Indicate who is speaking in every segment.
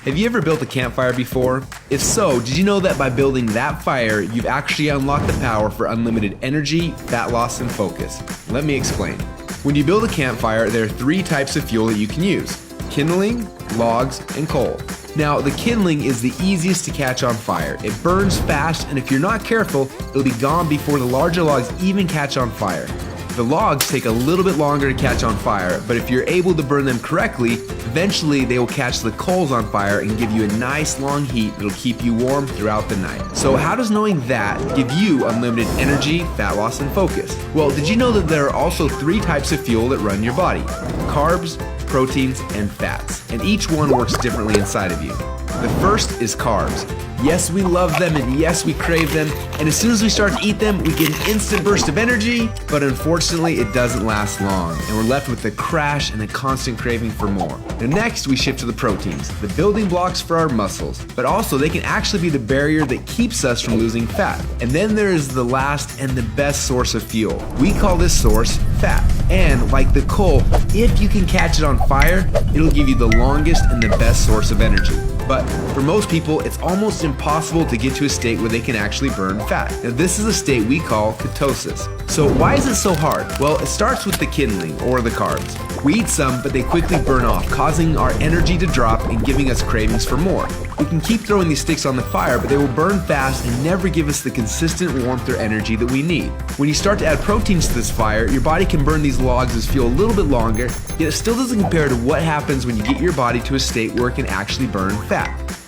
Speaker 1: Have you ever built a campfire before? If so, did you know that by building that fire, you've actually unlocked the power for unlimited energy, fat loss, and focus? Let me explain. When you build a campfire, there are 3 types of fuel that you can use: kindling, logs, and coal. Now, the kindling is the easiest to catch on fire. It burns fast, and if you're not careful, it'll be gone before the larger logs even catch on fire. The logs take a little bit longer to catch on fire, but if you're able to burn them correctly, eventually they will catch the coals on fire and give you a nice long heat that'll keep you warm throughout the night. So how does knowing that give you unlimited energy, fat loss, and focus? Well, did you know that there are also 3 types of fuel that run your body? Carbs, proteins, and fats, and each one works differently inside of you. The first is carbs. Yes, we love them, and yes, we crave them, and as soon as we start to eat them, we get an instant burst of energy, but unfortunately, it doesn't last long, and we're left with a crash and a constant craving for more. Now next, we shift to the proteins, the building blocks for our muscles, but also they can actually be the barrier that keeps us from losing fat. And then there is the last and the best source of fuel. We call this source fat, and like the coal, if you can catch it on fire, it'll give you the longest and the best source of energy. But for most people, it's almost impossible to get to a state where they can actually burn fat. Now this is a state we call ketosis. So why is it so hard? Well, it starts with the kindling, or the carbs. We eat some, but they quickly burn off, causing our energy to drop and giving us cravings for more. We can keep throwing these sticks on the fire, but they will burn fast and never give us the consistent warmth or energy that we need. When you start to add proteins to this fire, your body can burn these logs as fuel a little bit longer, yet it still doesn't compare to what happens when you get your body to a state where it can actually burn fat.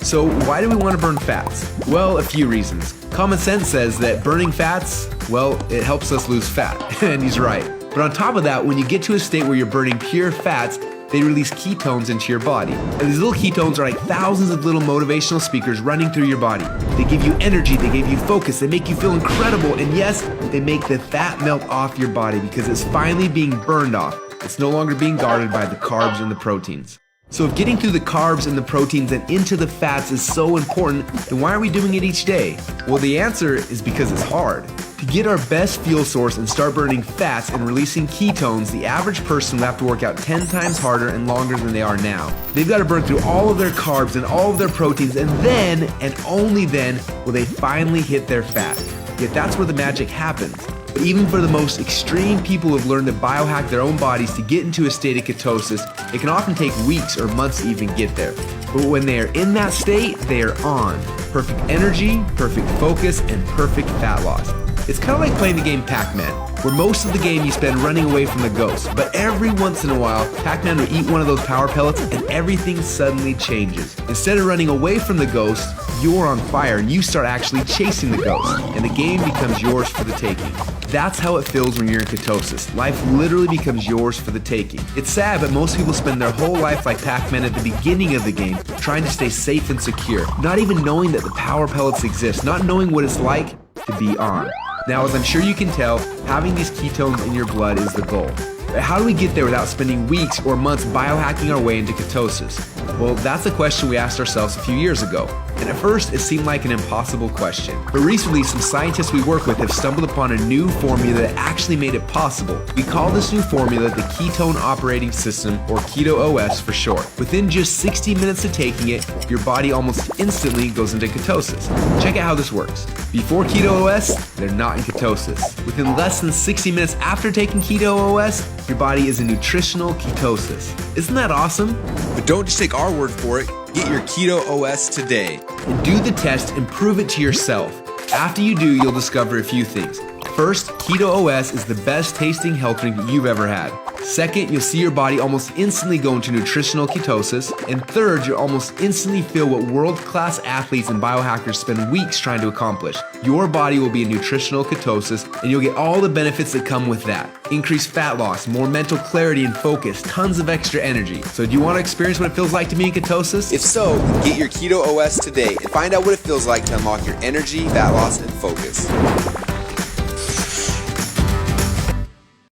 Speaker 1: So why do we want to burn fats? Well, a few reasons. Common sense says that burning fats, well, it helps us lose fat, and he's right. But on top of that, when you get to a state where you're burning pure fats, they release ketones into your body. And these little ketones are like thousands of little motivational speakers running through your body. They give you energy, they give you focus, they make you feel incredible, and yes, they make the fat melt off your body because it's finally being burned off. It's no longer being guarded by the carbs and the proteins. So if getting through the carbs and the proteins and into the fats is so important, then why are we doing it each day? Well, the answer is because it's hard. To get our best fuel source and start burning fats and releasing ketones, the average person will have to work out 10 times harder and longer than they are now. They've got to burn through all of their carbs and all of their proteins, and then, and only then, will they finally hit their fat. Yet that's where the magic happens. But even for the most extreme people who have learned to biohack their own bodies to get into a state of ketosis, it can often take weeks or months to even get there. But when they are in that state, they are on. Perfect energy, perfect focus, and perfect fat loss. It's kind of like playing the game Pac-Man, where most of the game you spend running away from the ghost, but every once in a while, Pac-Man will eat one of those power pellets and everything suddenly changes. Instead of running away from the ghost, you're on fire and you start actually chasing the ghost, and the game becomes yours for the taking. That's how it feels when you're in ketosis. Life literally becomes yours for the taking. It's sad, but most people spend their whole life like Pac-Man at the beginning of the game, trying to stay safe and secure, not even knowing that the power pellets exist, not knowing what it's like to be on. Now, as I'm sure you can tell, having these ketones in your blood is the goal. But how do we get there without spending weeks or months biohacking our way into ketosis? Well, that's a question we asked ourselves a few years ago. And at first, it seemed like an impossible question. But recently, some scientists we work with have stumbled upon a new formula that actually made it possible. We call this new formula the Ketone Operating System, or Keto OS for short. Within just 60 minutes of taking it, your body almost instantly goes into ketosis. Check out how this works. Before Keto OS, they're not in ketosis. Within less than 60 minutes after taking Keto OS, your body is in nutritional ketosis. Isn't that awesome? But don't just take our word for it. Get your Keto OS today and do the test and prove it to yourself. After you do, you'll discover a few things. First, Keto OS is the best tasting health drink you've ever had. Second, you'll see your body almost instantly go into nutritional ketosis. And third, you'll almost instantly feel what world-class athletes and biohackers spend weeks trying to accomplish. Your body will be in nutritional ketosis, and you'll get all the benefits that come with that. Increased fat loss, more mental clarity and focus, tons of extra energy. So do you want to experience what it feels like to be in ketosis? If so, get your Keto OS today and find out what it feels like to unlock your energy, fat loss, and focus.